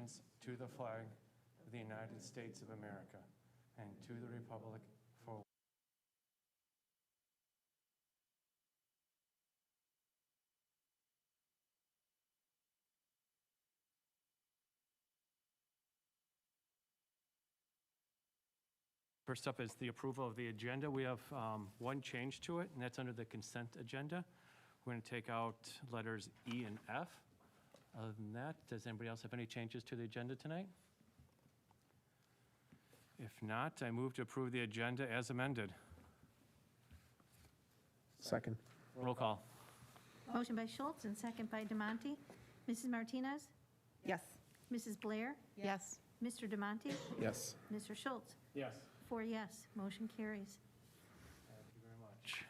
allegiance to the flag of the United States of America and to the republic for First up is the approval of the agenda. We have one change to it, and that's under the consent agenda. We're going to take out letters E and F. Other than that, does anybody else have any changes to the agenda tonight? If not, I move to approve the agenda as amended. Second. Roll call. Motion by Schultz and second by DeMonte. Mrs. Martinez? Yes. Mrs. Blair? Yes. Mr. DeMonte? Yes. Mr. Schultz? Yes. 4 yes, motion carries. Thank you very much.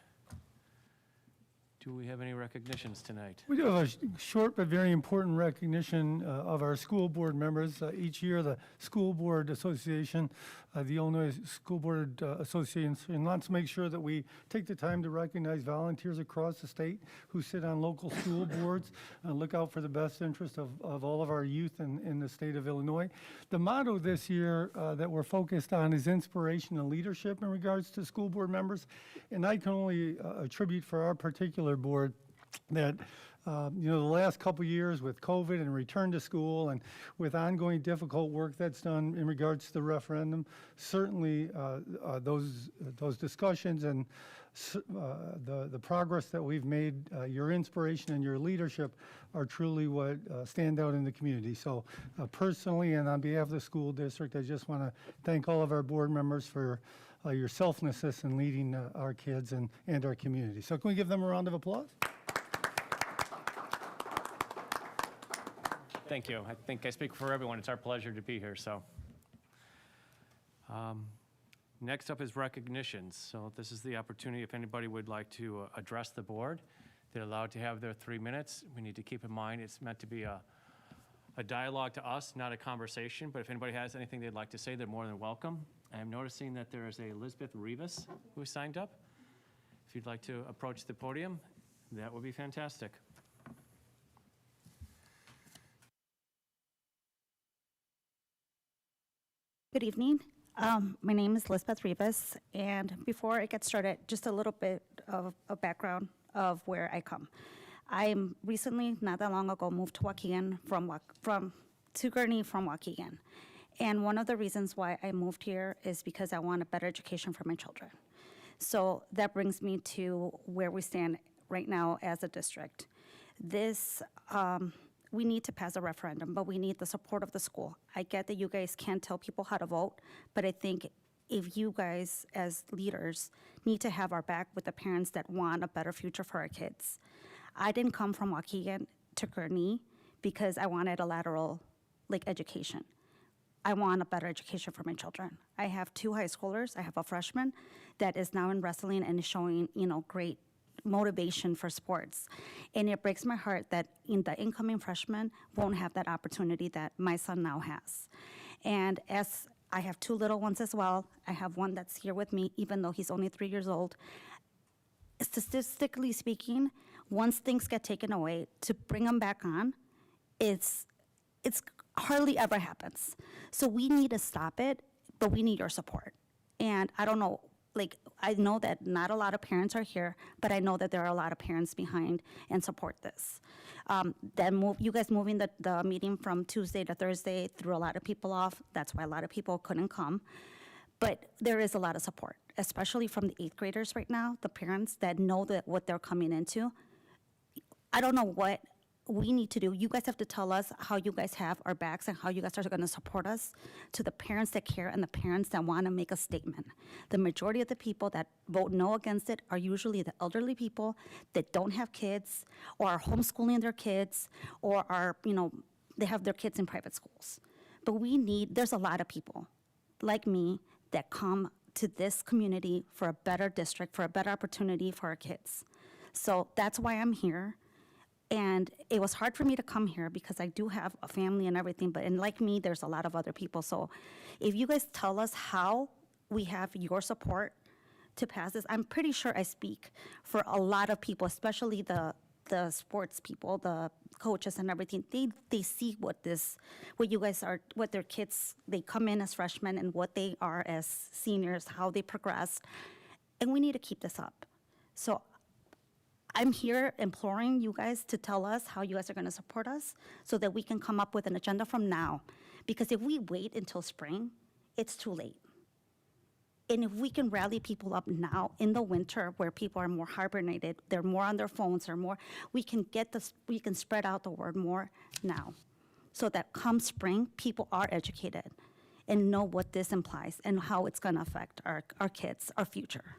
Do we have any recognitions tonight? We do have a short but very important recognition of our school board members. Each year, the School Board Association, the Illinois School Board Association, wants to make sure that we take the time to recognize volunteers across the state who sit on local school boards and look out for the best interest of all of our youth in the state of Illinois. The motto this year that we're focused on is inspiration and leadership in regards to school board members. And I can only attribute for our particular board that the last couple years with COVID and return to school and with ongoing difficult work that's done in regards to the referendum, certainly those discussions and the progress that we've made, your inspiration and your leadership are truly what stand out in the community. So personally and on behalf of the school district, I just want to thank all of our board members for your selflessness in leading our kids and our community. So can we give them a round of applause? Thank you. I think I speak for everyone. It's our pleasure to be here. So, next up is recognitions. So this is the opportunity if anybody would like to address the board. They're allowed to have their 3 minutes. We need to keep in mind it's meant to be a dialogue to us, not a conversation. But if anybody has anything they'd like to say, they're more than welcome. I'm noticing that there is a Elizabeth Rivas who signed up. If you'd like to approach the podium, that would be fantastic. Good evening. My name is Lisbeth Rivas, and before I get started, just a little bit of a background of where I come. I recently, not that long ago, moved to Waukegan to Gurnee from Waukegan. And one of the reasons why I moved here is because I want a better education for my children. So that brings me to where we stand right now as a district. We need to pass a referendum, but we need the support of the school. I get that you guys can't tell people how to vote, but I think if you guys as leaders need to have our back with the parents that want a better future for our kids. I didn't come from Waukegan to Gurnee because I wanted a lateral education. I want a better education for my children. I have 2 high schoolers. I have a freshman that is now in wrestling and is showing, great motivation for sports. And it breaks my heart that the incoming freshmen won't have that opportunity that my son now has. And as I have 2 little ones as well, I have one that's here with me, even though he's only 3 years old. Statistically speaking, once things get taken away, to bring them back on, it's hardly ever happens. So we need to stop it, but we need your support. And I don't know, I know that not a lot of parents are here, but I know that there are a lot of parents behind and support this. You guys moving the meeting from Tuesday to Thursday threw a lot of people off. That's why a lot of people couldn't come. But there is a lot of support, especially from the 8th graders right now, the parents that know that what they're coming into. I don't know what we need to do. You guys have to tell us how you guys have our backs and how you guys are going to support us, to the parents that care and the parents that want to make a statement. The majority of the people that vote no against it are usually the elderly people that don't have kids or are homeschooling their kids or are, they have their kids in private schools. But there's a lot of people like me that come to this community for a better district, for a better opportunity for our kids. So that's why I'm here. And it was hard for me to come here because I do have a family and everything, and like me, there's a lot of other people. So if you guys tell us how we have your support to pass this, I'm pretty sure I speak for a lot of people, especially the the sports people, the coaches and everything, they see what you guys are, what their kids, they come in as freshmen and what they are as seniors, how they progress. And we need to keep this up. So I'm here imploring you guys to tell us how you guys are going to support us so that we can come up with an agenda from now. Because if we wait until spring, it's too late. And if we can rally people up now in the winter where people are more hibernated, they're more on their phones, or more, we can spread out the word more now. So that come spring, people are educated and know what this implies and how it's going to affect our kids, our future.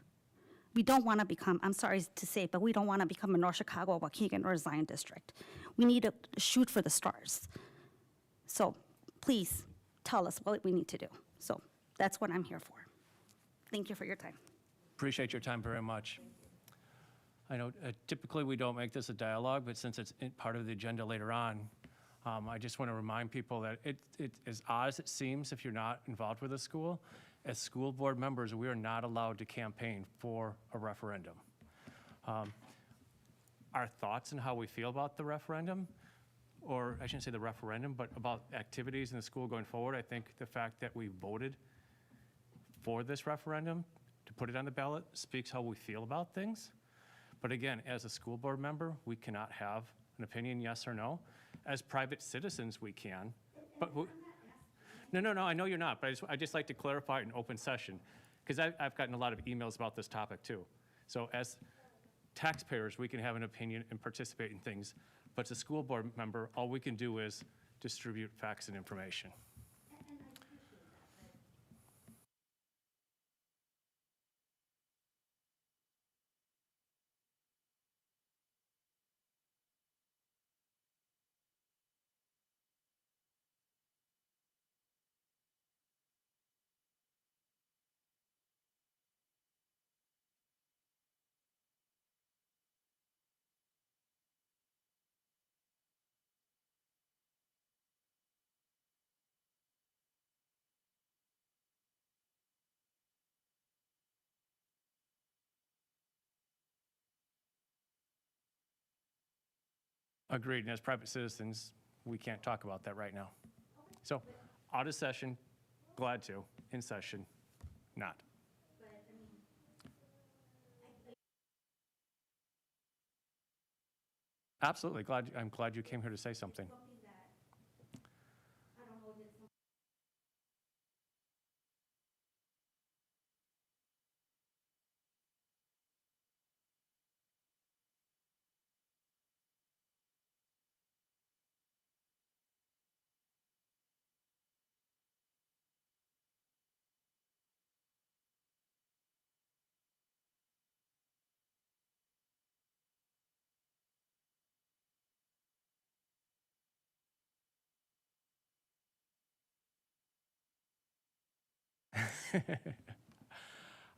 We don't want to become, I'm sorry to say, but we don't want to become a North Chicago, Waukegan, or Zion district. We need to shoot for the stars. So please tell us what we need to do. So that's what I'm here for. Thank you for your time. Appreciate your time very much. I know typically we don't make this a dialogue, but since it's part of the agenda later on, I just want to remind people that as odd as it seems if you're not involved with a school, as school board members, we are not allowed to campaign for a referendum. Our thoughts and how we feel about the referendum, or I shouldn't say the referendum, but about activities in the school going forward, I think the fact that we voted for this referendum to put it on the ballot speaks how we feel about things. But again, as a school board member, we cannot have an opinion, yes or no. As private citizens, we can, but no, I know you're not, but I just like to clarify it in open session, because I've gotten a lot of emails about this topic too. So as taxpayers, we can have an opinion and participate in things, but as a school board member, all we can do is distribute facts and information. Agreed, and as private citizens, we can't talk about that right now. So, out of session, glad to. In session, not. Absolutely, I'm glad you came here to say something.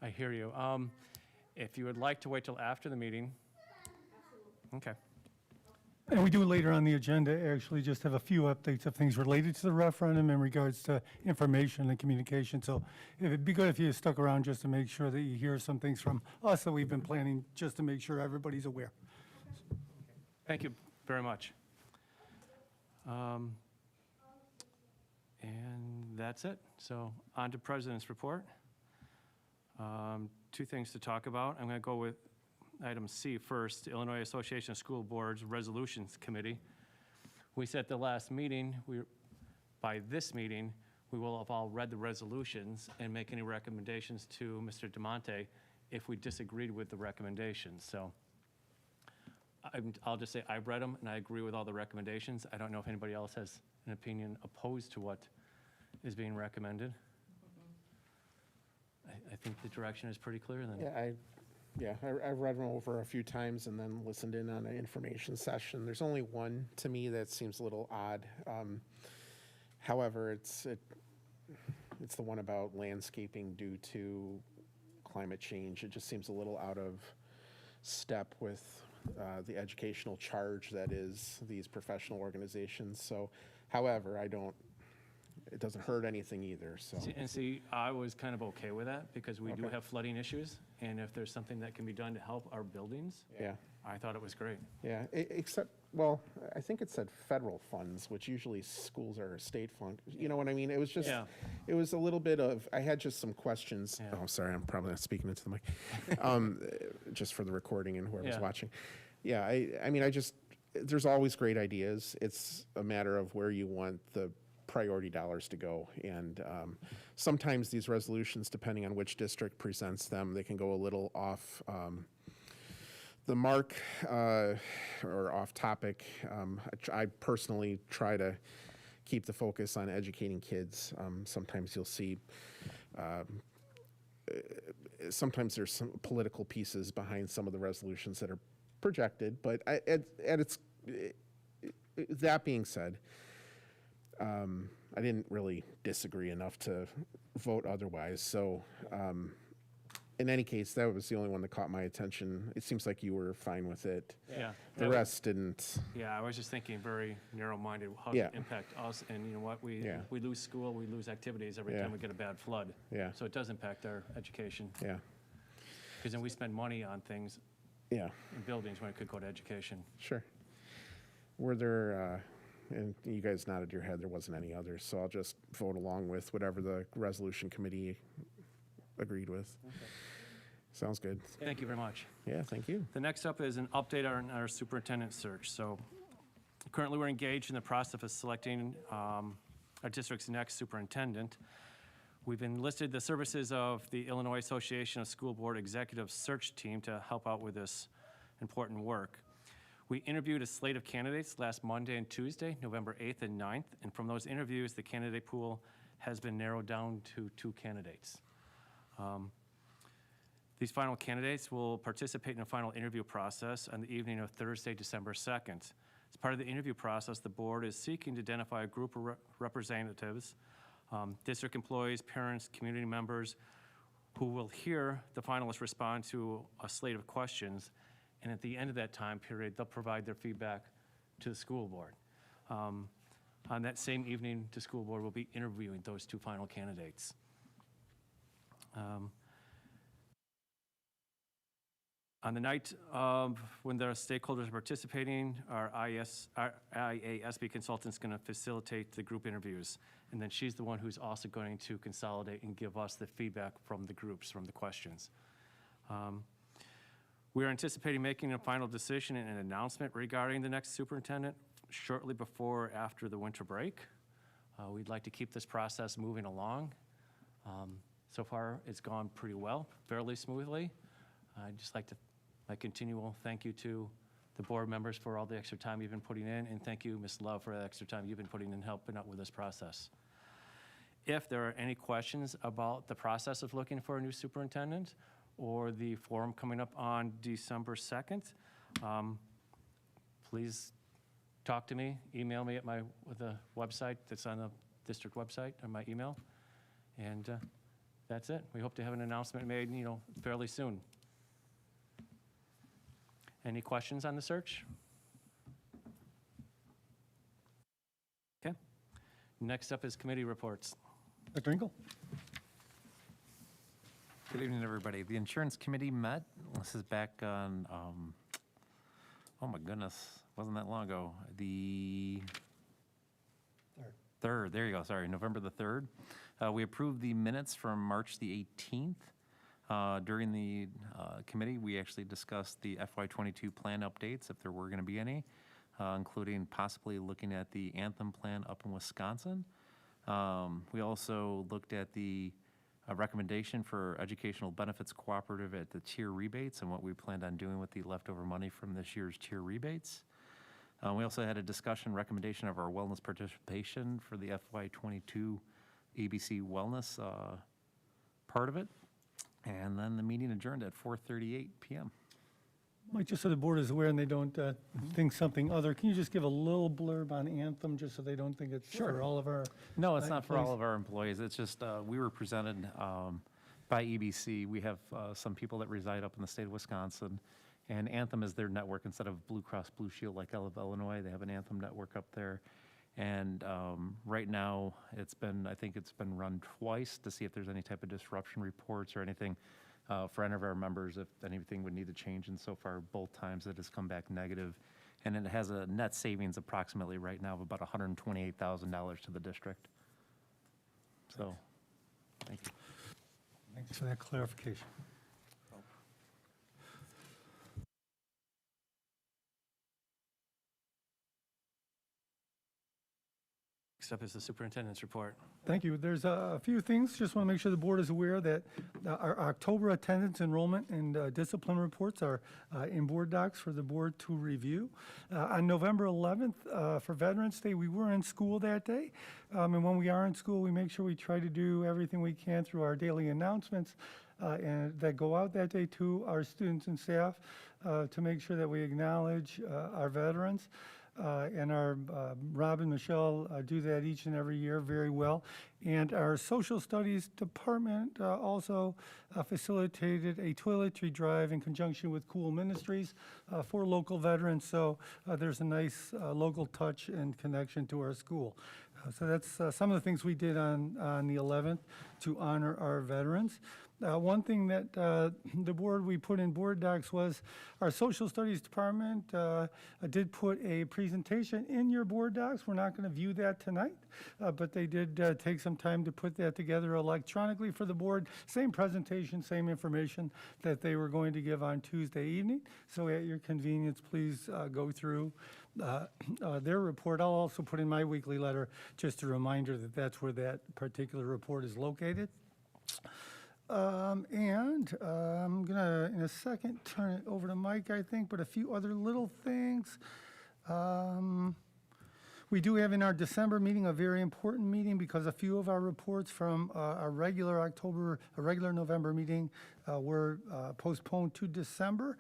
I hear you. If you would like to wait till after the meeting. Okay. And we do later on the agenda, actually, just have a few updates of things related to the referendum in regards to information and communication. So it'd be good if you stuck around just to make sure that you hear some things from us that we've been planning, just to make sure everybody's aware. Thank you very much. And that's it. So on to President's report. Two things to talk about. I'm going to go with item C first, Illinois Association of School Boards Resolutions Committee. We said at the last meeting, by this meeting, we will have all read the resolutions and make any recommendations to Mr. DeMonte if we disagreed with the recommendations. So I'll just say I've read them and I agree with all the recommendations. I don't know if anybody else has an opinion opposed to what is being recommended. I think the direction is pretty clear then. I've read them over a few times and then listened in on an information session. There's only one to me that seems a little odd. However, it's the one about landscaping due to climate change. It just seems a little out of step with the educational charge that is these professional organizations. So, however, it doesn't hurt anything either, so. See, I was kind of okay with that because we do Okay. have flooding issues. And if there's something that can be done to help our buildings, Yeah, I thought it was great. yeah, except, well, I think it said federal funds, which usually schools are state fund. You know what I mean? It was just, Yeah. it was a little bit of, I had just some questions. Yeah. Oh, sorry, I'm probably not speaking into the mic. Just for the recording and whoever's Yeah. watching. Yeah, I mean, there's always great ideas. It's a matter of where you want the priority dollars to go. And sometimes these resolutions, depending on which district presents them, they can go a little off the mark or off topic. I personally try to keep the focus on educating kids. Sometimes you'll see, sometimes there's some political pieces behind some of the resolutions that are projected, but that being said, I didn't really disagree enough to vote otherwise. So in any case, that was the only one that caught my attention. It seems like you were fine with it. Yeah. The rest didn't. Yeah, I was just thinking very narrow-minded, how Yeah. does it impact us? And you know what, Yeah. we lose school, we lose activities every Yeah. time we get a bad flood. Yeah. So it does impact our education, Yeah, because then we spend money on things yeah, in buildings when it could go to education. sure. Were there, and you guys nodded your head, there wasn't any others, so I'll just vote along with whatever the resolution committee agreed with. Sounds good. Thank you very much. Yeah, thank you. The next up is an update on our superintendent search. So currently, we're engaged in the process of selecting our district's next superintendent. We've enlisted the services of the Illinois Association of School Board Executive Search Team to help out with this important work. We interviewed a slate of candidates last Monday and Tuesday, November 8th and 9th, and from those interviews, the candidate pool has been narrowed down to 2 candidates. These final candidates will participate in a final interview process on the evening of Thursday, December 2nd. As part of the interview process, the board is seeking to identify a group of representatives, district employees, parents, community members, who will hear the finalists respond to a slate of questions, and at the end of that time period, they'll provide their feedback to the school board. On that same evening, the school board will be interviewing those 2 final candidates. On the night of when the stakeholders are participating, our IASB consultant's going to facilitate the group interviews. And then she's the one who's also going to consolidate and give us the feedback from the groups, from the questions. We're anticipating making a final decision and an announcement regarding the next superintendent shortly before or after the winter break. We'd like to keep this process moving along. So far, it's gone pretty well, fairly smoothly. I'd just like to my continual thank you to the board members for all the extra time you've been putting in, and thank you, Ms. Love, for the extra time you've been putting in helping out with this process. If there are any questions about the process of looking for a new superintendent or the forum coming up on December 2nd, please talk to me, email me with the website that's on the district website, or my email, and that's it. We hope to have an announcement made, fairly soon. Any questions on the search? Okay. Next up is committee reports. Dr. Engel? Good evening, everybody. The insurance committee met. This is back on, oh my goodness, wasn't that long ago. The 3rd, there you go, sorry, November the 3rd. We approved the minutes from March the 18th. During the committee, we actually discussed the FY22 plan updates, if there were going to be any, including possibly looking at the Anthem plan up in Wisconsin. We also looked at the recommendation for educational benefits cooperative at the tier rebates and what we planned on doing with the leftover money from this year's tier rebates. We also had a discussion recommendation of our wellness participation for the FY22 ABC wellness part of it. And then the meeting adjourned at 4:38 p.m. Mike, just so the board is aware and they don't think something other, can you just give a little blurb on Anthem, just so they don't think it's for all of our? No, it's not for all employees? of our employees. It's just, we were presented by EBC. We have some people that reside up in the state of Wisconsin, and Anthem is their network. Instead of Blue Cross Blue Shield like of Illinois, they have an Anthem network up there. And right now, I think it's been run twice to see if there's any type of disruption reports or anything for any of our members, if anything would need to change. And so far, both times it has come back negative. And it has a net savings approximately right now of about $128,000 to the district. So, thank you. Thanks for that clarification. Next up is the superintendent's report. Thank you. There's a few things. Just want to make sure the board is aware that our October attendance, enrollment, and discipline reports are in board docs for the board to review. On November 11th, for Veterans Day, we were in school that day. And when we are in school, we make sure we try to do everything we can through our daily announcements and that go out that day to our students and staff to make sure that we acknowledge our veterans. And our Rob and Michelle do that each and every year very well. And our social studies department also facilitated a toiletry drive in conjunction with Cool Ministries for local veterans. So there's a nice local touch and connection to our school. So that's some of the things we did on the 11th to honor our veterans. One thing that the board, we put in board docs was our social studies department did put a presentation in your board docs. We're not going to view that tonight, but they did take some time to put that together electronically for the board. Same presentation, same information that they were going to give on Tuesday evening. So at your convenience, please go through their report. I'll also put in my weekly letter just a reminder that that's where that particular report is located. And I'm going to, in a second, turn it over to Mike, I think, but a few other little things. We do have in our December meeting a very important meeting because a few of our reports from our regular November meeting were postponed to December.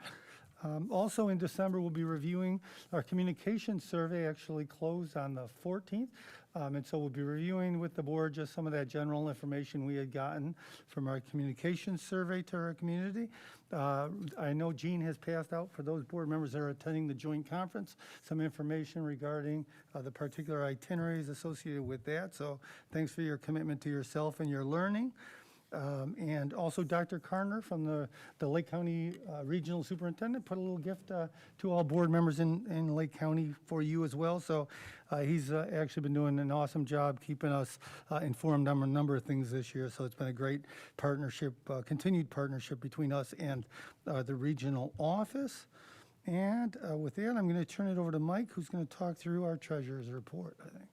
Also in December, we'll be reviewing our communication survey, actually closed on the 14th. And so we'll be reviewing with the board just some of that general information we had gotten from our communication survey to our community. I know Jean has passed out for those board members that are attending the joint conference some information regarding the particular itineraries associated with that. So thanks for your commitment to yourself and your learning. And also Dr. Karner from the Lake County Regional Superintendent put a little gift to all board members in Lake County for you as well. So he's actually been doing an awesome job keeping us informed on a number of things this year. So it's been a great partnership, continued partnership between us and the regional office. And with that, I'm going to turn it over to Mike, who's going to talk through our treasurer's report, I think.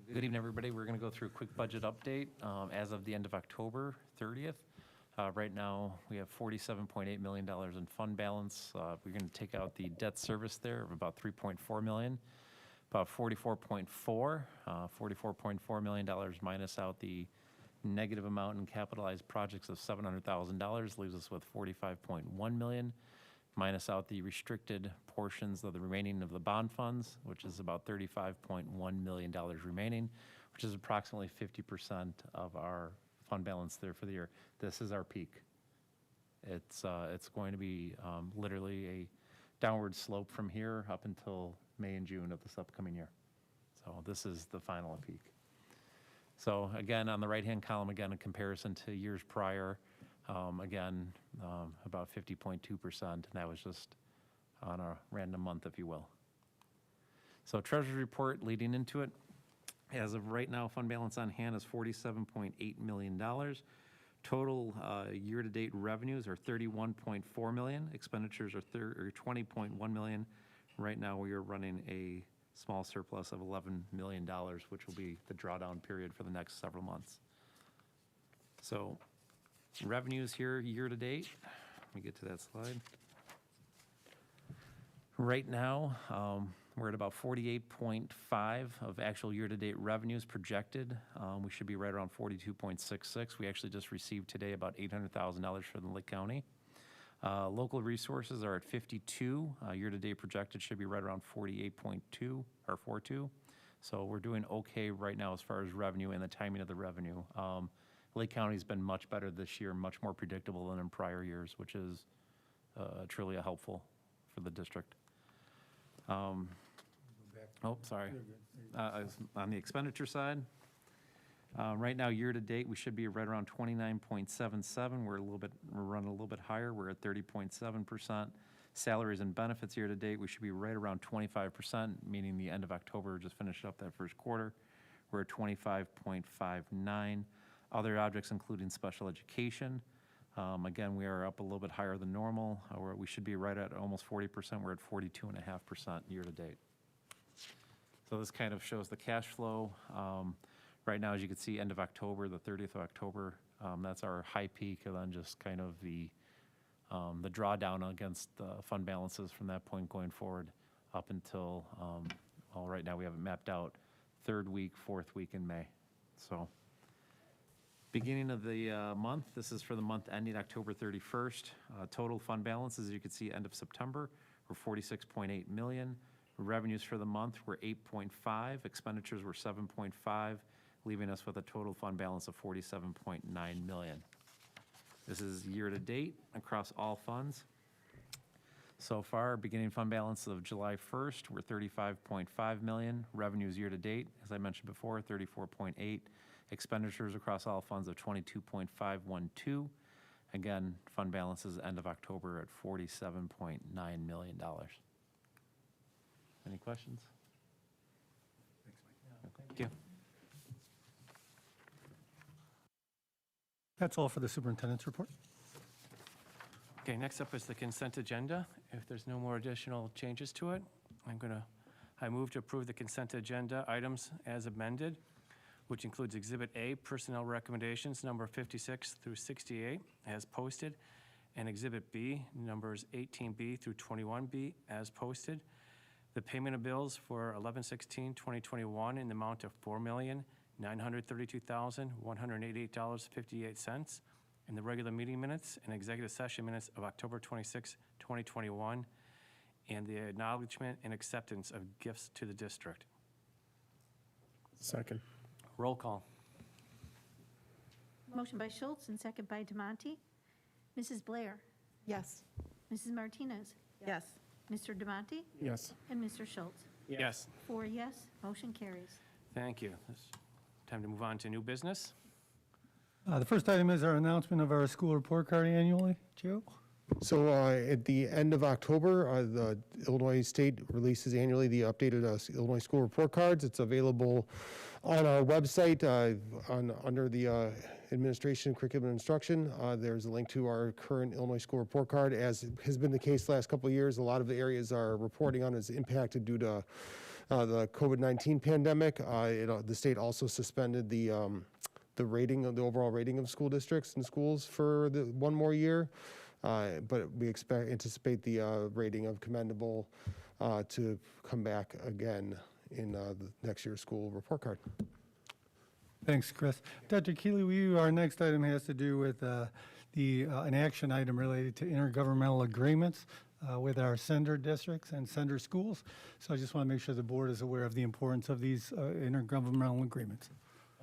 Good evening, everybody. We're going to go through a quick budget update as of the end of October 30th. Right now, we have $47.8 million in fund balance. We're going to take out the debt service there of about $3.4 million, about $44.4 million minus out the negative amount in capitalized projects of $700,000 leaves us with $45.1 million. Minus out the restricted portions of the remaining of the bond funds, which is about $35.1 million remaining, which is approximately 50% of our fund balance there for the year. This is our peak. It's going to be literally a downward slope from here up until May and June of this upcoming year. So this is the final peak. So again, on the right-hand column, again, in comparison to years prior, about 50.2%, and that was just on a random month, if you will. So Treasury report leading into it, as of right now, fund balance on hand is $47.8 million. Total year-to-date revenues are $31.4 million. Expenditures are $20.1 million. Right now, we are running a small surplus of $11 million, which will be the drawdown period for the next several months. So revenues here year-to-date. Let me get to that slide. Right now, we're at about 48.5 of actual year-to-date revenues projected. We should be right around 42.66. We actually just received today about $800,000 from Lake County. Local resources are at 52. Year-to-date projected should be right around 48.2 or 42. So we're doing okay right now as far as revenue and the timing of the revenue. Lake County's been much better this year, much more predictable than in prior years, which is truly helpful for the district. Go back Oh, sorry. On the expenditure side, right now, year-to-date, we should be right around 29.77. We're running a little bit higher. We're at 30.7%. Salaries and benefits year-to-date, we should be right around 25%, meaning the end of October, just finished up that first quarter. We're at 25.59. Other objects, including special education, again, we are up a little bit higher than normal. We should be right at almost 40%. We're at 42.5% year-to-date. So this kind of shows the cash flow. Right now, as you can see, end of October, the 30th of October, that's our high peak, and then just kind of the drawdown against fund balances from that point going forward up until, well, right now we have it mapped out, third week, fourth week in May. So beginning of the month, this is for the month ending October 31st. Total fund balances, as you can see, end of September, were $46.8 million. Revenues for the month were 8.5, expenditures were 7.5, leaving us with a total fund balance of 47.9 million. This is year-to-date across all funds. So far, beginning fund balance of July 1st, we're 35.5 million. Revenues year-to-date, as I mentioned before, 34.8. Expenditures across all funds of 22.512. Again, fund balances end of October at $47.9 million. Any questions? Thank you. That's all for the superintendent's report. Okay, next up is the consent agenda. If there's no more additional changes to it, I move to approve the consent agenda items as amended, which includes Exhibit A, personnel recommendations, number 56 through 68, as posted, and Exhibit B, numbers 18B through 21B, as posted. The payment of bills for 11/16/2021 in the amount of $4,932,188.58, and the regular meeting minutes and executive session minutes of October 26, 2021, and the acknowledgement and acceptance of gifts to the district. Second. Roll call. Motion by Schultz and second by Demonte. Mrs. Blair? Yes. Mrs. Martinez? Yes. Mr. Demonte? Yes. And Mr. Schultz? Yes. 4 yes, motion carries. Thank you. It's time to move on to new business. The first item is our announcement of our school report card annually. Joe? So at the end of October, the Illinois State releases annually the updated Illinois school report cards. It's available on our website under the Administration, Curriculum, and Instruction. There's a link to our current Illinois school report card. As has been the case the last couple of years, a lot of the areas our reporting on is impacted due to the COVID-19 pandemic. The state also suspended the rating of the overall rating of school districts and schools for one more year. But we anticipate the rating of commendable to come back again in the next year's school report card. Thanks, Chris. Dr. Keeley, our next item has to do with an action item related to intergovernmental agreements with our sender districts and sender schools. So I just want to make sure the board is aware of the importance of these intergovernmental agreements.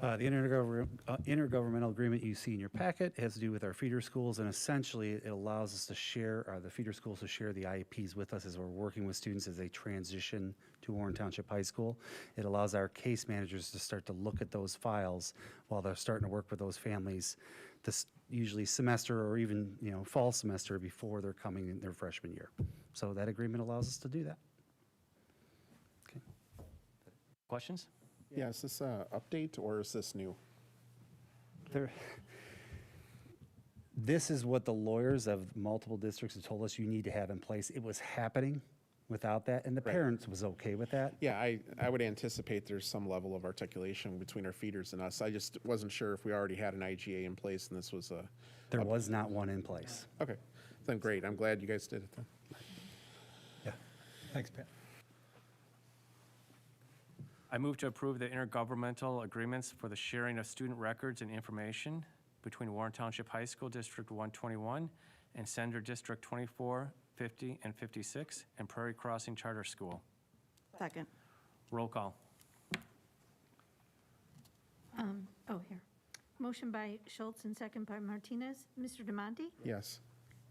The intergovernmental agreement you see in your packet has to do with our feeder schools, and essentially it allows us to share, the feeder schools to share the IEPs with us as we're working with students as they transition to Warren Township High School. It allows our case managers to start to look at those files while they're starting to work with those families, this usually semester or even fall semester before they're coming in their freshman year. So that agreement allows us to do that. Okay. Questions? Yeah, is this a update or is this new? This is what the lawyers of multiple districts have told us you need to have in place. It was happening without that, and the parents was okay with that. Yeah, I would anticipate there's some level of articulation between our feeders and us. I just wasn't sure if we already had an IGA in place and this was a. There was not one in place. Okay, then great. I'm glad you guys did it then. Yeah. Thanks, Pat. I move to approve the intergovernmental agreements for the sharing of student records and information between Warren Township High School District 121 and Sender District 24, 50, and 56, and Prairie Crossing Charter School. Second. Roll call. Here. Motion by Schultz and second by Martinez. Mr. Demonte? Yes.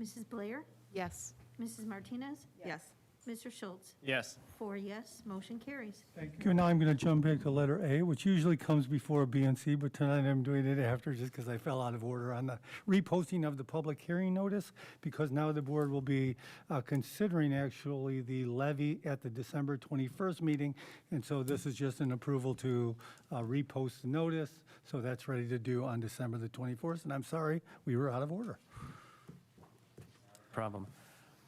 Mrs. Blair? Yes. Mrs. Martinez? Yes. Mr. Schultz? Yes. 4 yes, motion carries. Thank you. Now I'm going to jump back to letter A, which usually comes before B and C, but tonight I'm doing it after just because I fell out of order on the reposting of the public hearing notice, because now the board will be considering actually the levy at the December 21st meeting. And so this is just an approval to repost the notice. So that's ready to do on December the 24th. And I'm sorry, we were out of order. Problem.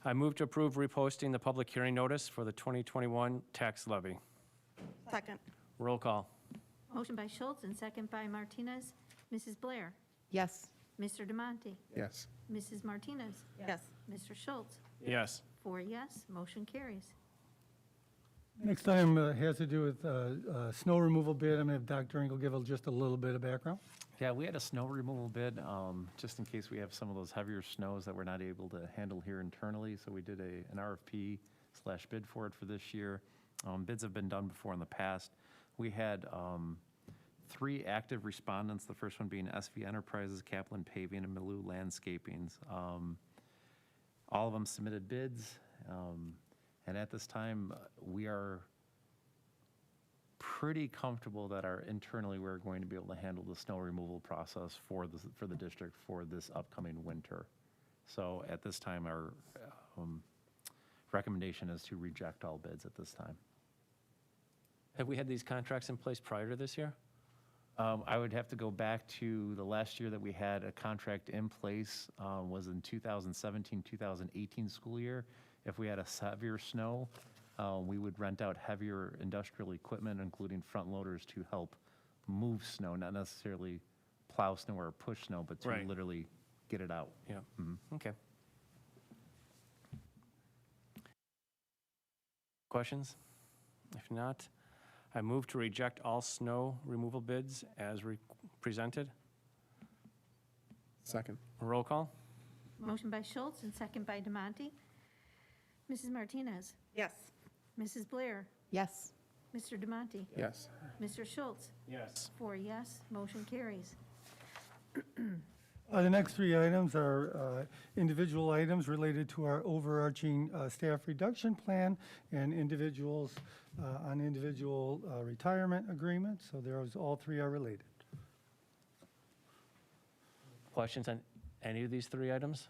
I move to approve reposting the public hearing notice for the 2021 tax levy. Second. Roll call. Motion by Schultz and second by Martinez. Mrs. Blair? Yes. Mr. Demonte? Yes. Mrs. Martinez? Yes. Mr. Schultz? Yes. 4 yes, motion carries. Next item has to do with snow removal bid. I'm going to have Dr. Engel give just a little bit of background. Yeah, we had a snow removal bid, just in case we have some of those heavier snows that we're not able to handle here internally. So we did an RFP/bid for it for this year. Bids have been done before in the past. We had 3 active respondents, the first one being SV Enterprises, Kaplan Paving, and Milou Landscapings. All of them submitted bids, and at this time, we are pretty comfortable that internally we're going to be able to handle the snow removal process for the district for this upcoming winter. So at this time, our recommendation is to reject all bids at this time. Have we had these contracts in place prior to this year? I would have to go back to the last year that we had a contract in place, was in 2017, 2018 school year. If we had a severe snow, we would rent out heavier industrial equipment, including front loaders, to help move snow, not necessarily plow snow or push snow, but to Right. literally get it out. Yeah. Okay. Questions? If not, I move to reject all snow removal bids as presented. Second. Roll call. Motion by Schultz and second by Demonte. Mrs. Martinez? Yes. Mrs. Blair? Yes. Mr. Demonte? Yes. Mr. Schultz? Yes. 4 yes, motion carries. The next 3 items are individual items related to our overarching staff reduction plan and individuals on individual retirement agreements. So all 3 are related. Questions on any of these 3 items?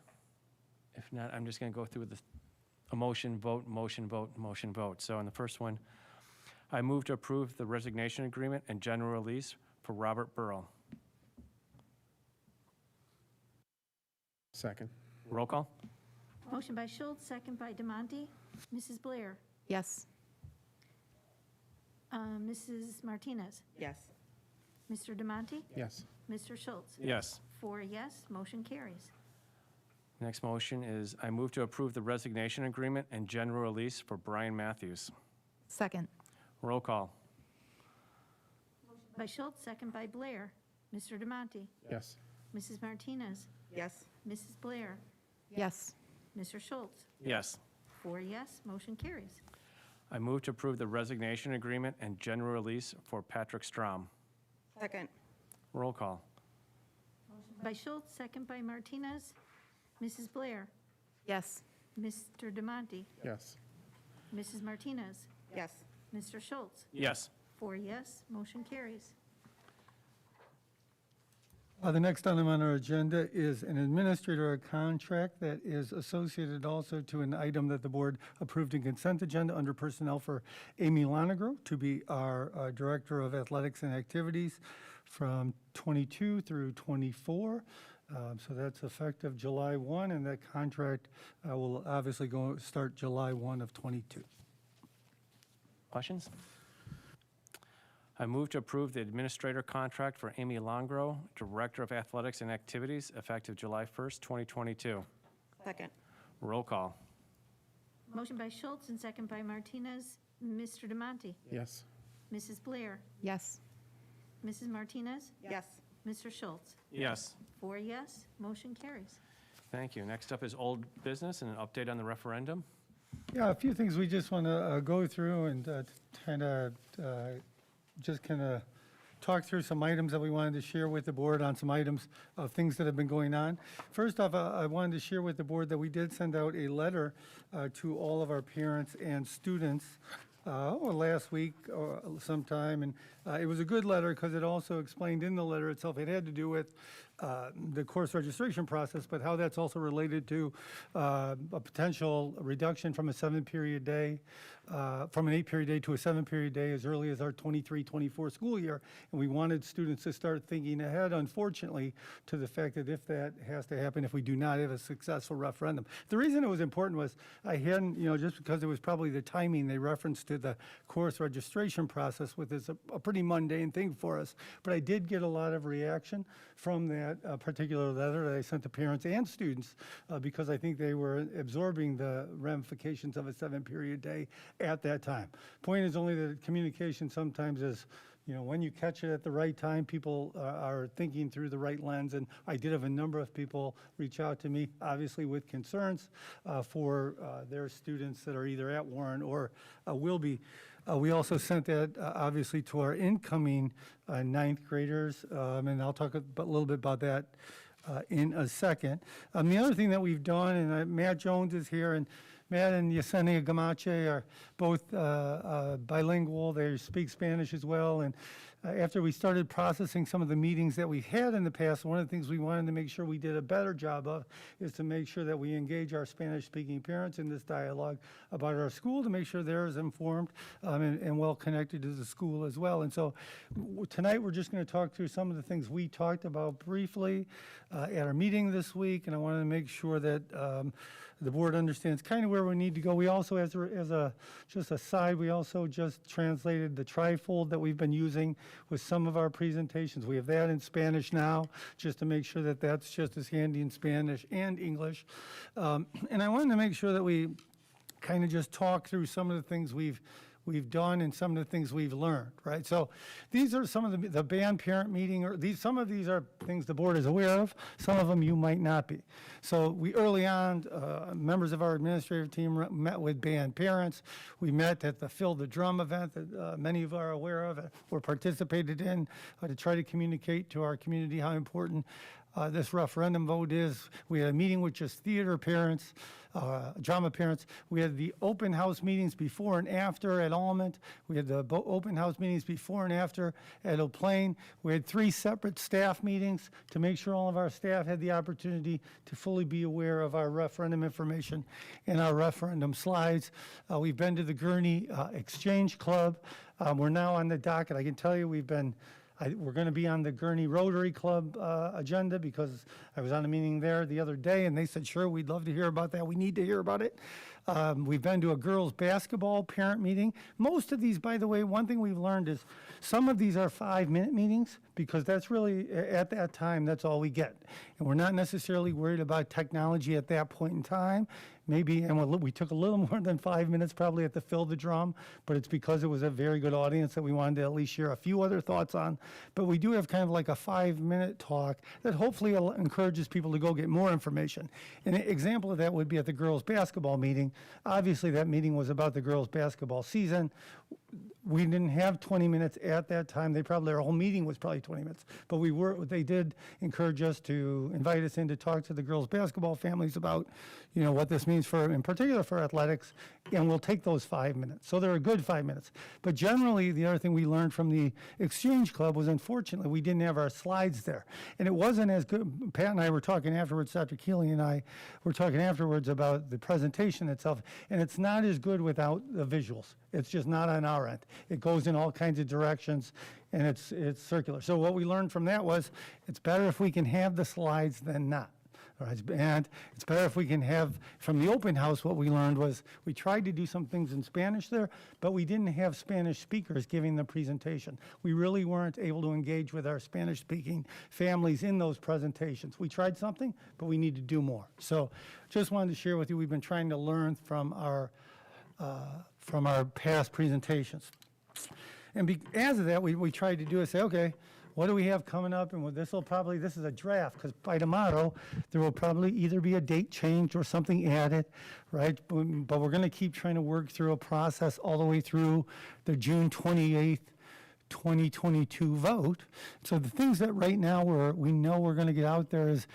If not, I'm just going to go through a motion, vote, motion, vote, motion, vote. So on the first one, I move to approve the resignation agreement and general release for Robert Burrell. Second. Roll call. Motion by Schultz, second by Demonte. Mrs. Blair? Yes. Mrs. Martinez? Yes. Mr. Demonte? Yes. Mr. Schultz? Yes. 4 yes, motion carries. Next motion is I move to approve the resignation agreement and general release for Brian Matthews. Second. Roll call. By Schultz, second by Blair. Mr. Demonte? Yes. Mrs. Martinez? Yes. Mrs. Blair? Yes. Mr. Schultz? Yes. 4 yes, motion carries. I move to approve the resignation agreement and general release for Patrick Strom. Second. Roll call. By Schultz, second by Martinez. Mrs. Blair? Yes. Mr. Demonte? Yes. Mrs. Martinez? Yes. Mr. Schultz? Yes. 4 yes, motion carries. The next item on our agenda is an administrator contract that is associated also to an item that the board approved in consent agenda under personnel for Amy Lonegro to be our Director of Athletics and Activities from 22 through 24. So that's effective July 1, and that contract will obviously start July 1 of 22. Questions? I move to approve the administrator contract for Amy Longro, Director of Athletics and Activities, effective July 1st, 2022. Second. Roll call. Motion by Schultz and second by Martinez. Mr. Demonte? Yes. Mrs. Blair? Yes. Mrs. Martinez? Yes. Mr. Schultz? Yes. 4 yes, motion carries. Thank you. Next up is old business and an update on the referendum. Yeah, a few things we just want to go through and kind of talk through some items that we wanted to share with the board on some items of things that have been going on. First off, I wanted to share with the board that we did send out a letter to all of our parents and students last week or sometime, and it was a good letter because it also explained in the letter itself, it had to do with the course registration process, but how that's also related to a potential reduction from a 7-period day, from an 8-period day to a 7-period day as early as our 23-24 school year. And we wanted students to start thinking ahead, unfortunately, to the fact that if that has to happen, if we do not have a successful referendum. The reason it was important was I hadn't, just because it was probably the timing they referenced to the course registration process, which is a pretty mundane thing for us. But I did get a lot of reaction from that particular letter that I sent to parents and students because I think they were absorbing the ramifications of a 7-period day at that time. Point is only that communication sometimes is, when you catch it at the right time, people are thinking through the right lens. And I did have a number of people reach out to me, obviously with concerns for their students that are either at Warren or will be. We also sent that, obviously, to our incoming 9th graders, and I'll talk a little bit about that in a second. The other thing that we've done, and Matt Jones is here, and Matt and Yesenia Gamache are both bilingual. They speak Spanish as well, and after we started processing some of the meetings that we've had in the past, one of the things we wanted to make sure we did a better job of is to make sure that we engage our Spanish-speaking parents in this dialogue about our school, to make sure they're as informed and well connected to the school as well. And so tonight we're just going to talk through some of the things we talked about briefly at our meeting this week, and I wanted to make sure that the board understands kind of where we need to go. We also, just a side, we also just translated the trifold that we've been using with some of our presentations. We have that in Spanish now, just to make sure that that's just as handy in Spanish and English. And I wanted to make sure that we kind of just talk through some of the things we've done and some of the things we've learned, right? So these are some of the band parent meeting, or some of these are things the board is aware of, some of them you might not be. So we early on, members of our administrative team met with band parents. We met at the Fill the Drum event that many of you are aware of or participated in to try to communicate to our community how important this referendum vote is. We had a meeting with just theater parents, drama parents. We had the open house meetings before and after at Almond. We had the open house meetings before and after at Eau Plaine. We had 3 separate staff meetings to make sure all of our staff had the opportunity to fully be aware of our referendum information and our referendum slides. We've been to the Gurney Exchange Club. We're now on the docket. I can tell you we're going to be on the Gurney Rotary Club agenda because I was on a meeting there the other day, and they said, sure, we'd love to hear about that. We need to hear about it. We've been to a girls' basketball parent meeting. Most of these, by the way, one thing we've learned is some of these are 5-minute meetings because that's really, at that time, that's all we get. And we're not necessarily worried about technology at that point in time. Maybe, and we took a little more than 5 minutes probably at the Fill the Drum, but it's because it was a very good audience that we wanted to at least share a few other thoughts on. But we do have kind of like a 5-minute talk that hopefully encourages people to go get more information. An example of that would be at the girls' basketball meeting. Obviously, that meeting was about the girls' basketball season. We didn't have 20 minutes at that time. Their whole meeting was probably 20 minutes. But they did encourage us to invite us in to talk to the girls' basketball families about, what this means in particular for athletics. And we'll take those 5 minutes. So they're a good 5 minutes. But generally, the other thing we learned from the Exchange Club was, unfortunately, we didn't have our slides there. And it wasn't as good. Pat and I were talking afterwards, Dr. Keeley and I were talking afterwards about the presentation itself. And it's not as good without the visuals. It's just not on our end. It goes in all kinds of directions, and it's circular. So what we learned from that was it's better if we can have the slides than not. All right, and it's better if we can have, from the open house, what we learned was we tried to do some things in Spanish there, but we didn't have Spanish speakers giving the presentation. We really weren't able to engage with our Spanish-speaking families in those presentations. We tried something, but we need to do more. So just wanted to share with you, we've been trying to learn from our past presentations. And as of that, we tried to do is say, okay, what do we have coming up? And this is a draft, because by tomorrow, there will probably either be a date change or something added, right? But we're going to keep trying to work through a process all the way through the June 28th 2022 vote. So the things that right now we know we're going to get out there is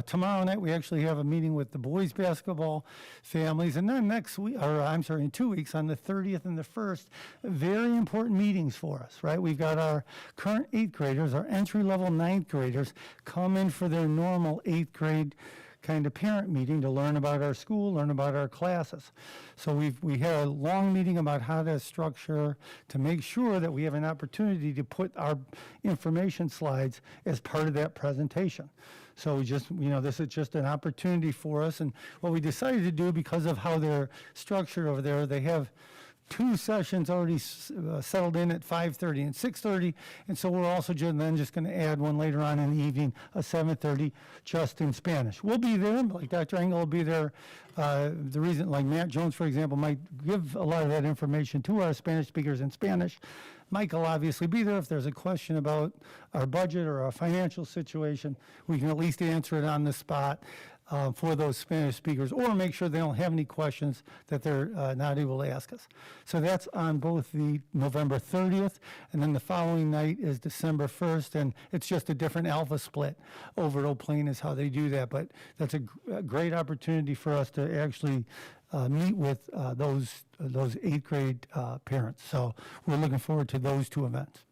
tomorrow night we actually have a meeting with the boys basketball families, and then next week, or I'm sorry, in 2 weeks on the 30th and the 1st, very important meetings for us, right? We've got our current 8th graders, our entry-level 9th graders come in for their normal 8th grade kind of parent meeting to learn about our school, learn about our classes. So we had a long meeting about how to structure to make sure that we have an opportunity to put our information slides as part of that presentation. So we just, this is just an opportunity for us. And what we decided to do, because of how they're structured over there, they have 2 sessions already settled in at 5:30 and 6:30, and so we're also just going to add one later on in the evening, a 7:30, just in Spanish. We'll be there, like Dr. Engel will be there. The reason, like Matt Jones, for example, might give a lot of that information to our Spanish speakers in Spanish. Mike will obviously be there. If there's a question about our budget or our financial situation, we can at least answer it on the spot. For those Spanish speakers, or make sure they don't have any questions that they're not able to ask us. So that's on both the November 30th, and then the following night is December 1st, and it's just a different alpha split over at Old Plain is how they do that. But that's a great opportunity for us to actually meet with those 8th grade parents. So we're looking forward to those 2 events.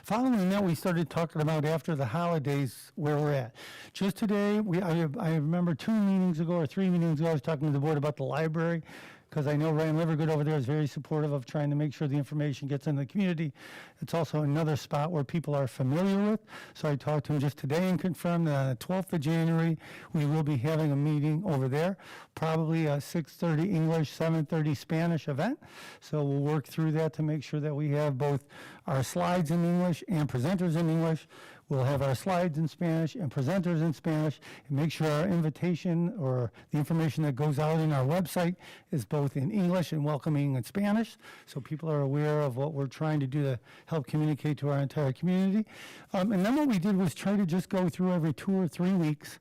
Following that, we started talking about after the holidays where we're at. Just today, I remember 2 meetings ago or 3 meetings ago, I was talking to the board about the library, because I know Ryan Livergood over there is very supportive of trying to make sure the information gets into the community. It's also another spot where people are familiar with. So I talked to him just today and confirmed that on the 12th of January, we will be having a meeting over there, probably a 6:30 English, 7:30 Spanish event. So we'll work through that to make sure that we have both our slides in English and presenters in English. We'll have our slides in Spanish and presenters in Spanish, and make sure our invitation or the information that goes out in our website is both in English and welcoming in Spanish, so people are aware of what we're trying to do to help communicate to our entire community. And then what we did was try to just go through every 2 or 3 weeks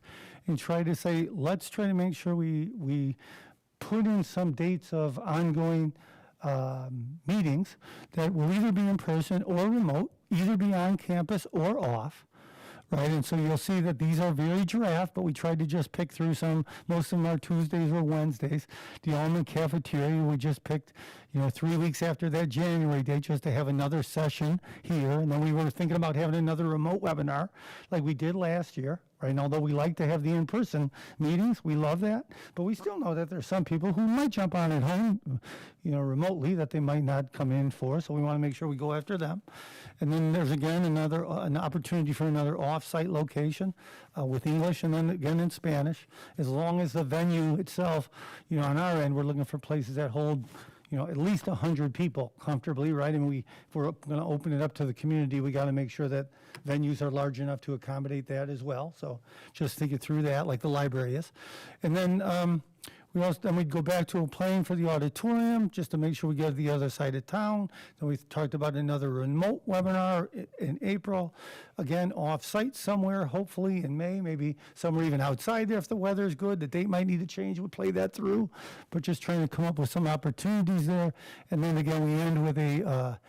and try to say, let's try to make sure we put in some dates of ongoing meetings that will either be in person or remote, either be on campus or off, right? And so you'll see that these are very draft, but we tried to just pick through some. Most of them are Tuesdays or Wednesdays. The Almond Cafeteria, we just picked, 3 weeks after that January date just to have another session here. And then we were thinking about having another remote webinar like we did last year, right? And although we like to have the in-person meetings, we love that, but we still know that there's some people who might jump on at home, remotely, that they might not come in for, so we want to make sure we go after them. And then there's again an opportunity for another off-site location with English, and then again in Spanish, as long as the venue itself, on our end, we're looking for places that hold at least 100 people comfortably, right? And if we're going to open it up to the community, we got to make sure that venues are large enough to accommodate that as well. So just thinking through that, like the library is. And then we'd go back to a plan for the auditorium, just to make sure we get to the other side of town. Then we talked about another remote webinar in April. Again, off-site somewhere, hopefully in May, maybe somewhere even outside there if the weather's good. The date might need to change, we'll play that through. But just trying to come up with some opportunities there. And then again, we end with a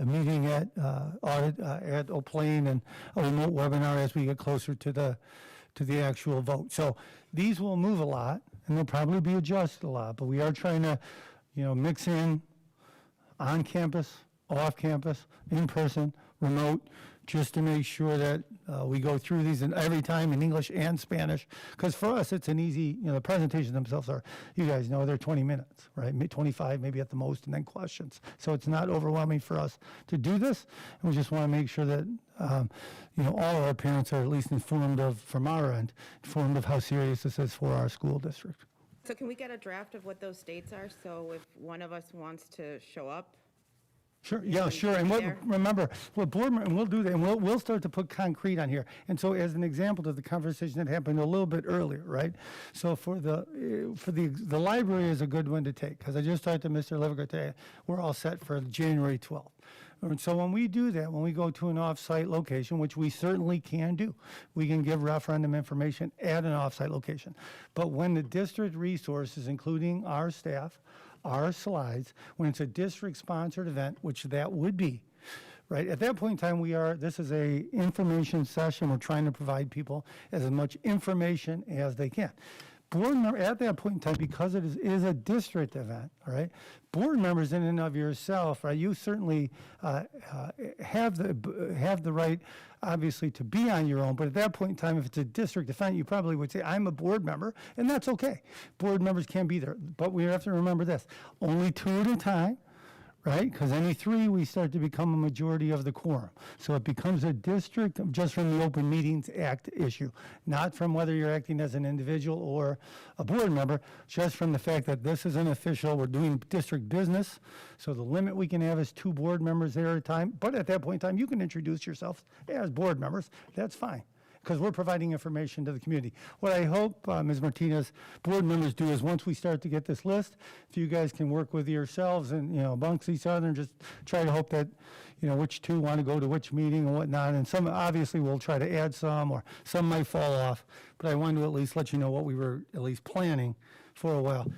meeting at Old Plain and a remote webinar as we get closer to the actual vote. So these will move a lot, and they'll probably be adjusted a lot, but we are trying to, mix in on campus, off campus, in person, remote, just to make sure that we go through these every time in English and Spanish. Because for us, it's an easy, the presentations themselves are, you guys know, they're 20 minutes, right? 25 maybe at the most, and then questions. So it's not overwhelming for us to do this. And we just want to make sure that, all of our parents are at least informed of, from our end, informed of how serious this is for our school district. So can we get a draft of what those dates are? So if one of us wants to show up? Sure, yeah, sure, and remember, and we'll do that, and we'll start to put concrete on here. And so as an example to the conversation that happened a little bit earlier, right? So for the library is a good one to take, because I just talked to Mr. Livergood today. We're all set for January 12th. And so when we do that, when we go to an off-site location, which we certainly can do, we can give referendum information at an off-site location. But when the district resources, including our staff, our slides when it's a district-sponsored event, which that would be. Right, at that point in time, this is a information session. We're trying to provide people as much information as they can. Board member, at that point in time, because it is a district event, all right, board members in and of yourself, right, you certainly have the right, obviously, to be on your own, but at that point in time, if it's a district event, you probably would say, I'm a board member, and that's okay. Board members can be there, but we have to remember this, only 2 at a time, right? Because any 3, we start to become a majority of the quorum. So it becomes a district just from the Open Meetings Act issue, not from whether you're acting as an individual or a board member, just from the fact that this is an official, we're doing district business. So the limit we can have is 2 board members there at a time. But at that point in time, you can introduce yourself as board members. That's fine, because we're providing information to the community. What I hope, Ms. Martinez, board members do is once we start to get this list, if you guys can work with yourselves and, amongst each other and just try to hope that, which 2 want to go to which meeting and whatnot. And some, obviously, we'll try to add some, or some might fall off. But I wanted to at least let you know what we were at least planning for a while.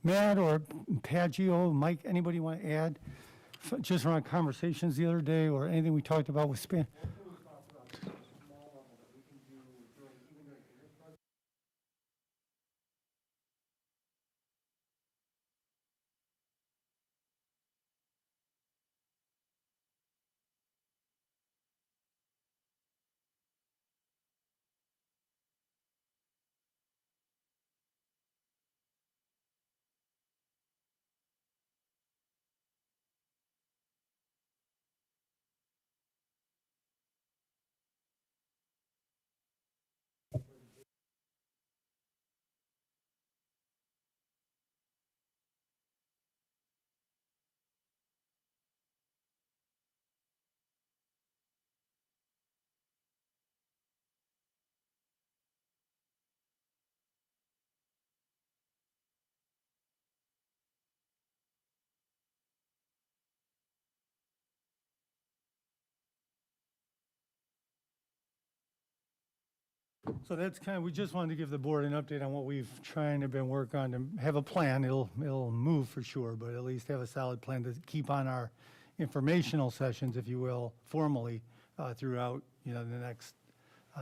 Matt or Pat, Gio, Mike, anybody want to add? Just from our conversations the other day or anything we talked about with Span? So that's kind of, we just wanted to give the board an update on what we've trying to been work on to have a plan. It'll move for sure, but at least have a solid plan to keep on our informational sessions, if you will, formally throughout, the next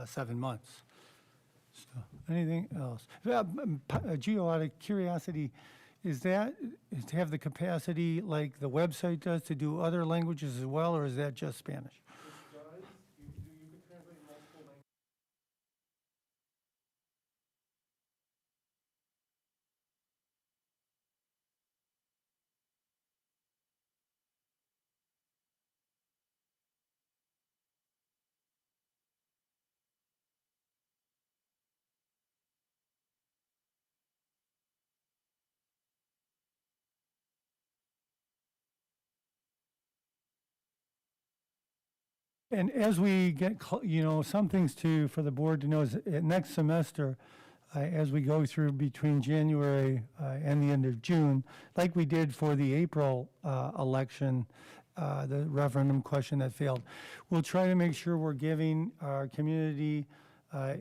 7 months. So, anything else? Gio, out of curiosity, is that to have the capacity like the website does to do other languages as well, or is that just Spanish? And as we get, some things for the board to know is next semester, as we go through between January and the end of June, like we did for the April election, the referendum question that failed, we'll try to make sure we're giving our community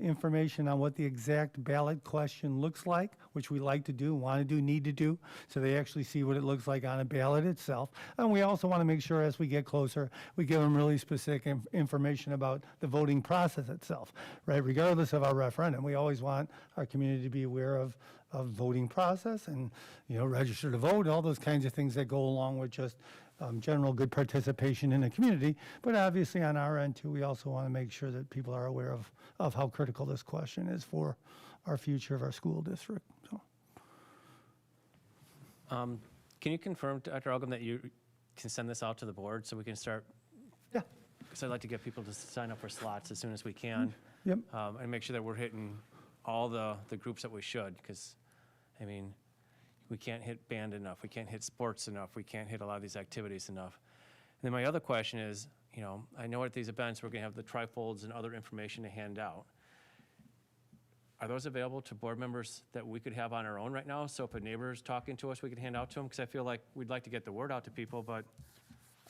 information on what the exact ballot question looks like, which we like to do, want to do, need to do, so they actually see what it looks like on a ballot itself. And we also want to make sure as we get closer, we give them really specific information about the voting process itself, right? Regardless of our referendum, we always want our community to be aware of voting process and, register to vote, all those kinds of things that go along with just general good participation in the community. But obviously on our end too, we also want to make sure that people are aware of how critical this question is for our future of our school district. So. Can you confirm, Dr. Ogum, that you can send this out to the board so we can start? Yeah. Because I'd like to get people to sign up for slots as soon as we can. Yep. And make sure that we're hitting all the groups that we should, because, we can't hit band enough, we can't hit sports enough, we can't hit a lot of these activities enough. And then my other question is, I know at these events, we're gonna have the trifolds and other information to hand out. Are those available to board members that we could have on our own right now? So if a neighbor's talking to us, we could hand out to them? Because I feel like we'd like to get the word out to people, but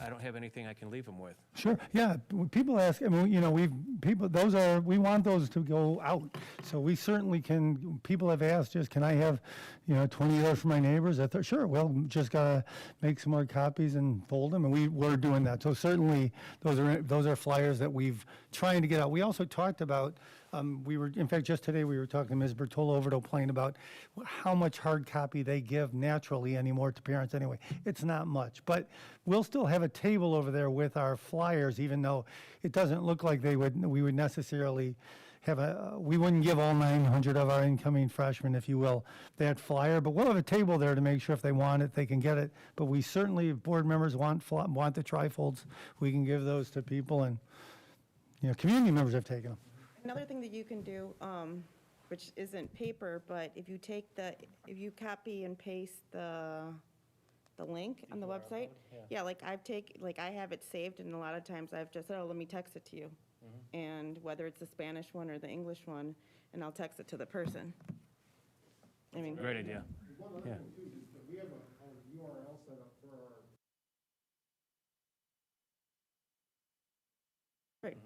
I don't have anything I can leave them with. Sure, yeah, people ask, I mean, you know, we want those to go out. So we certainly can, people have asked, just, can I have, 20 of those for my neighbors? I thought, sure, well, just gotta make some more copies and fold them, and we're doing that. So certainly, those are flyers that we've trying to get out. We also talked about, in fact, just today, we were talking to Ms. Bertolo over to Plain about how much hard copy they give naturally anymore to parents anyway. It's not much, but we'll still have a table over there with our flyers, even though it doesn't look like we would necessarily have we wouldn't give all 900 of our incoming freshmen, if you will, that flyer, but we'll have a table there to make sure if they want it, they can get it. But we certainly, if board members want the trifolds, we can give those to people, and, community members have taken them. Another thing that you can do, which isn't paper, but if you copy and paste the link on the website, yeah, like I have it saved, and a lot of times I've just said, oh, let me text it to you. And whether it's the Spanish one or the English one, and I'll text it to the person. I mean, Great idea. One other Yeah. thing too, is that we have a URL set up for our. right.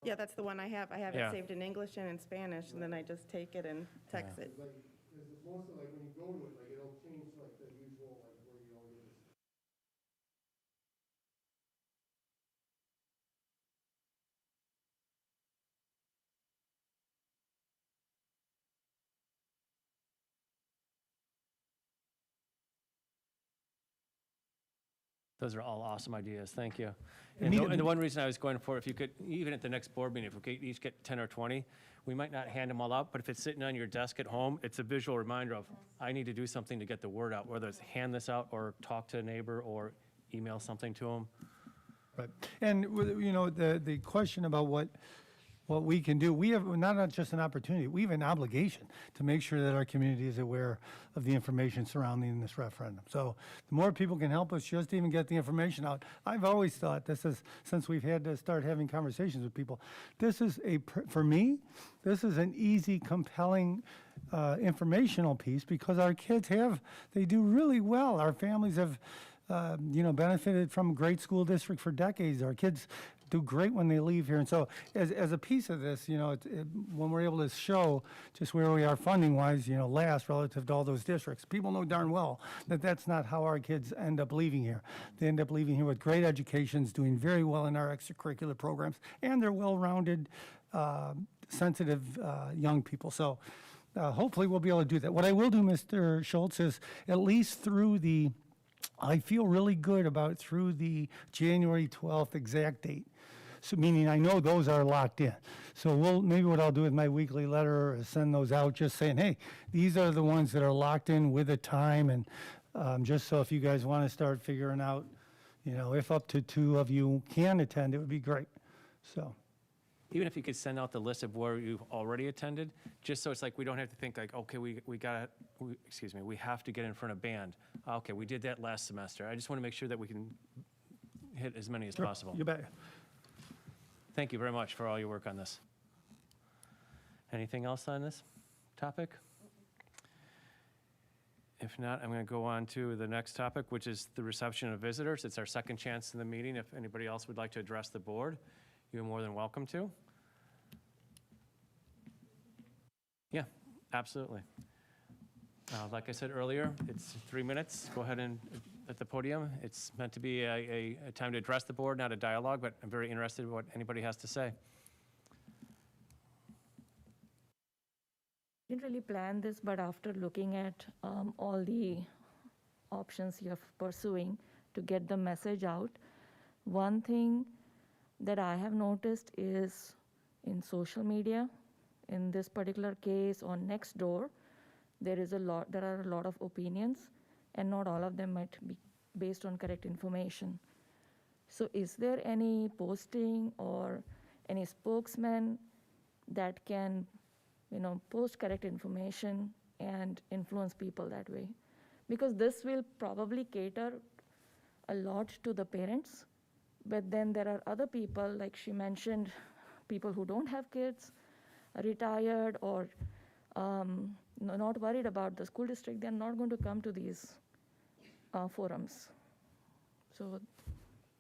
Yeah, that's the one I have. I have Yeah. it saved in English and in Spanish, and then I just take it and text it. Like, is most of, like, when you go to it, like, it'll change, like, the usual, like, where you always. Those are all awesome ideas, thank you. And And the one reason I was going for, if you could, even at the next board meeting, if we could each get 10 or 20, we might not hand them all out, but if it's sitting on your desk at home, it's a visual reminder of, I need to do something to get the word out, whether it's hand this out or talk to a neighbor or email something to them. Right. And, the question about what we can do, we have not just an opportunity, we have an obligation to make sure that our community is aware of the information surrounding this referendum. So the more people can help us just even get the information out. I've always thought since we've had to start having conversations with people, for me, this is an easy, compelling, informational piece, because our kids they do really well. Our families have, benefited from a great school district for decades. Our kids do great when they leave here. And so as a piece of this, when we're able to show just where we are funding-wise, last relative to all those districts, people know darn well that that's not how our kids end up leaving here. They end up leaving here with great educations, doing very well in our extracurricular programs, and they're well-rounded, sensitive young people. So hopefully we'll be able to do that. What I will do, Mr. Schultz, is at least I feel really good about through the January 12th exact date. So meaning I know those are locked in. So maybe what I'll do with my weekly letter is send those out just saying, hey, these are the ones that are locked in with a time, and just so if you guys want to start figuring out, if up to 2 of you can attend, it would be great. So. Even if you could send out the list of where you've already attended, just so it's like, we don't have to think like, okay, we have to get in front of band. Okay, we did that last semester. I just want to make sure that we can hit as many as possible. You bet. Thank you very much for all your work on this. Anything else on this topic? If not, I'm going to go on to the next topic, which is the reception of visitors. It's our second chance in the meeting. If anybody else would like to address the board, you're more than welcome to. Yeah, absolutely. Like I said earlier, it's 3 minutes. Go ahead and at the podium. It's meant to be a time to address the board, not a dialogue, but I'm very interested in what anybody has to say. Didn't really plan this, but after looking at all the options you're pursuing to get the message out, one thing that I have noticed is in social media, in this particular case on Nextdoor, there are a lot of opinions, and not all of them might be based on correct information. So is there any posting or any spokesman that can, post correct information and influence people that way? Because this will probably cater a lot to the parents, but then there are other people, like she mentioned, people who don't have kids, retired, or not worried about the school district. They're not going to come to these forums. So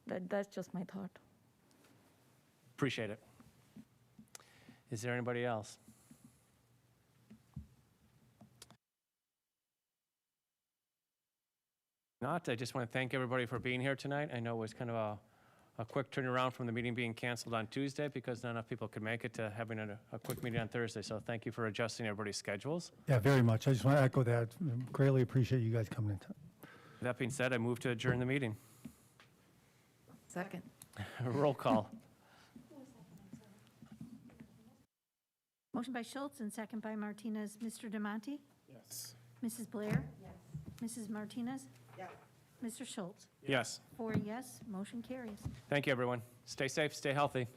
that's just my thought. Appreciate it. Is there anybody else? Not, I just want to thank everybody for being here tonight. I know it was kind of a quick turnaround from the meeting being canceled on Tuesday because not enough people could make it to having a quick meeting on Thursday. So thank you for adjusting everybody's schedules. Yeah, very much. I just want to echo that. Greatly appreciate you guys coming in. That being said, I move to adjourn the meeting. Second. Roll call. Motion by Schultz and second by Martinez. Mr. Demonte? Yes. Mrs. Blair? Yes. Mrs. Martinez? Yeah. Mr. Schultz? Yes. 4 yes, motion carries. Thank you, everyone. Stay safe, stay healthy.